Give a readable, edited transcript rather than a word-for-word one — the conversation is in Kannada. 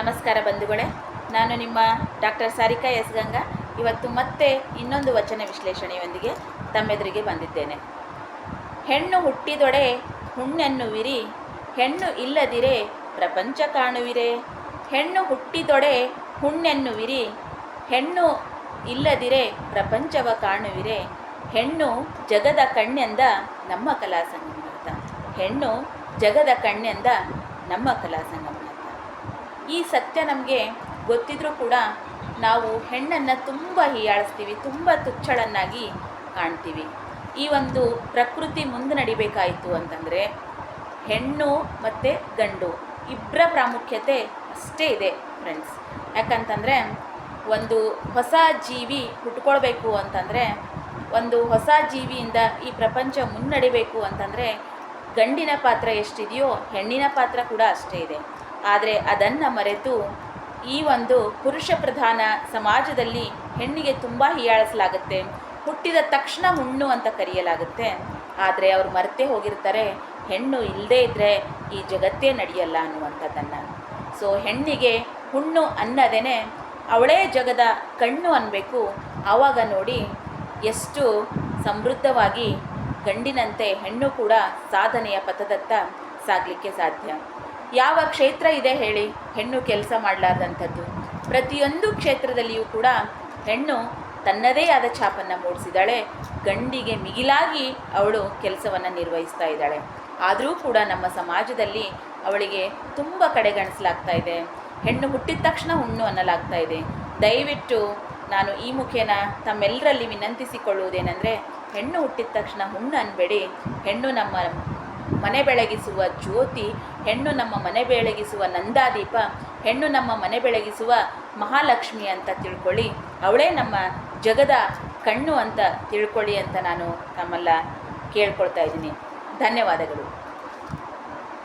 ನಮಸ್ಕಾರ ಬಂಧುಗಳೇ, ನಾನು ನಿಮ್ಮ ಡಾಕ್ಟರ್ ಸಾರಿಕಾ ಎಸ್ ಗಂಗಾ. ಇವತ್ತು ಮತ್ತೆ ಇನ್ನೊಂದು ವಚನ ವಿಶ್ಲೇಷಣೆಯೊಂದಿಗೆ ತಮ್ಮೆದುರಿಗೆ ಬಂದಿದ್ದೇನೆ. ಹೆಣ್ಣು ಹುಟ್ಟಿದೊಡೆ ಹುಣ್ಣೆನ್ನುವಿರಿ, ಹೆಣ್ಣು ಇಲ್ಲದಿರೆ ಪ್ರಪಂಚ ಕಾಣುವಿರೆ. ಹೆಣ್ಣು ಹುಟ್ಟಿದೊಡೆ ಹುಣ್ಣೆನ್ನುವಿರಿ, ಹೆಣ್ಣು ಇಲ್ಲದಿರೆ ಪ್ರಪಂಚವ ಕಾಣುವಿರೆ. ಹೆಣ್ಣು ಜಗದ ಕಣ್ಣೆಂದ ನಮ್ಮ ಕಲಾ ಸಂಗಮ ಅಂತ. ಹೆಣ್ಣು ಜಗದ ಕಣ್ಣೆಂದ ನಮ್ಮ ಕಲಾ ಸಂಗಮ. ಈ ಸತ್ಯ ನಮಗೆ ಗೊತ್ತಿದ್ರೂ ಕೂಡ ನಾವು ಹೆಣ್ಣನ್ನು ತುಂಬ ಹೀಯಾಳಿಸ್ತೀವಿ, ತುಂಬ ತುಚ್ಛಳನ್ನಾಗಿ ಕಾಣ್ತೀವಿ. ಈ ಒಂದು ಪ್ರಕೃತಿ ಮುಂದೆ ನಡಿಬೇಕಾಯಿತು ಅಂತಂದರೆ ಹೆಣ್ಣು ಮತ್ತು ಗಂಡು ಇಬ್ಬರ ಪ್ರಾಮುಖ್ಯತೆ ಅಷ್ಟೇ ಇದೆ ಫ್ರೆಂಡ್ಸ್. ಯಾಕಂತಂದರೆ ಒಂದು ಹೊಸ ಜೀವಿ ಹುಟ್ಕೊಳ್ಬೇಕು ಅಂತಂದರೆ, ಒಂದು ಹೊಸ ಜೀವಿಯಿಂದ ಈ ಪ್ರಪಂಚ ಮುನ್ನಡಿಬೇಕು ಅಂತಂದರೆ ಗಂಡಿನ ಪಾತ್ರ ಎಷ್ಟಿದೆಯೋ ಹೆಣ್ಣಿನ ಪಾತ್ರ ಕೂಡ ಅಷ್ಟೇ ಇದೆ. ಆದರೆ ಅದನ್ನು ಮರೆತು ಈ ಒಂದು ಪುರುಷ ಪ್ರಧಾನ ಸಮಾಜದಲ್ಲಿ ಹೆಣ್ಣಿಗೆ ತುಂಬ ಹೀಯಾಳಿಸಲಾಗುತ್ತೆ. ಹುಟ್ಟಿದ ತಕ್ಷಣ ಹುಣ್ಣು ಅಂತ ಕರೆಯಲಾಗುತ್ತೆ. ಆದರೆ ಅವರು ಮರೆತೇ ಹೋಗಿರ್ತಾರೆ, ಹೆಣ್ಣು ಇಲ್ಲದೇ ಇದ್ದರೆ ಈ ಜಗತ್ತೇ ನಡೆಯಲ್ಲ ಅನ್ನುವಂಥದ್ದನ್ನು. ಸೊ ಹೆಣ್ಣಿಗೆ ಹುಣ್ಣು ಅನ್ನದೇನೆ ಅವಳೇ ಜಗದ ಕಣ್ಣು ಅನ್ನಬೇಕು. ಆವಾಗ ನೋಡಿ ಎಷ್ಟು ಸಮೃದ್ಧವಾಗಿ ಗಂಡಿನಂತೆ ಹೆಣ್ಣು ಕೂಡ ಸಾಧನೆಯ ಪಥದತ್ತ ಸಾಗಲಿಕ್ಕೆ ಸಾಧ್ಯ. ಯಾವ ಕ್ಷೇತ್ರ ಇದೆ ಹೇಳಿ ಹೆಣ್ಣು ಕೆಲಸ ಮಾಡಲಾರ್ದಂಥದ್ದು? ಪ್ರತಿಯೊಂದು ಕ್ಷೇತ್ರದಲ್ಲಿಯೂ ಕೂಡ ಹೆಣ್ಣು ತನ್ನದೇ ಆದ ಛಾಪನ್ನು ಮೂಡಿಸಿದ್ದಾಳೆ. ಗಂಡಿಗೆ ಮಿಗಿಲಾಗಿ ಅವಳು ಕೆಲಸವನ್ನು ನಿರ್ವಹಿಸ್ತಾ ಇದ್ದಾಳೆ. ಆದರೂ ಕೂಡ ನಮ್ಮ ಸಮಾಜದಲ್ಲಿ ಅವಳಿಗೆ ತುಂಬ ಕಡೆಗಣಿಸಲಾಗ್ತಾ ಇದೆ. ಹೆಣ್ಣು ಹುಟ್ಟಿದ ತಕ್ಷಣ ಹುಣ್ಣು ಅನ್ನಲಾಗ್ತಾ ಇದೆ. ದಯವಿಟ್ಟು ನಾನು ಈ ಮುಖೇನ ತಮ್ಮೆಲ್ಲರಲ್ಲಿ ವಿನಂತಿಸಿಕೊಳ್ಳುವುದೇನೆಂದರೆ, ಹೆಣ್ಣು ಹುಟ್ಟಿದ ತಕ್ಷಣ ಹುಣ್ಣು ಅನ್ನಬೇಡಿ. ಹೆಣ್ಣು ನಮ್ಮ ಮನೆ ಬೆಳಗಿಸುವ ಜ್ಯೋತಿ, ಹೆಣ್ಣು ನಮ್ಮ ಮನೆ ಬೆಳಗಿಸುವ ನಂದಾದೀಪ, ಹೆಣ್ಣು ನಮ್ಮ ಮನೆ ಬೆಳಗಿಸುವ ಮಹಾಲಕ್ಷ್ಮಿ ಅಂತ ತಿಳ್ಕೊಳ್ಳಿ. ಅವಳೇ ನಮ್ಮ ಜಗದ ಕಣ್ಣು ಅಂತ ತಿಳ್ಕೊಳ್ಳಿ ಅಂತ ನಾನು ತಮ್ಮೆಲ್ಲ ಕೇಳ್ಕೊಳ್ತಾ ಇದ್ದೀನಿ. ಧನ್ಯವಾದಗಳು.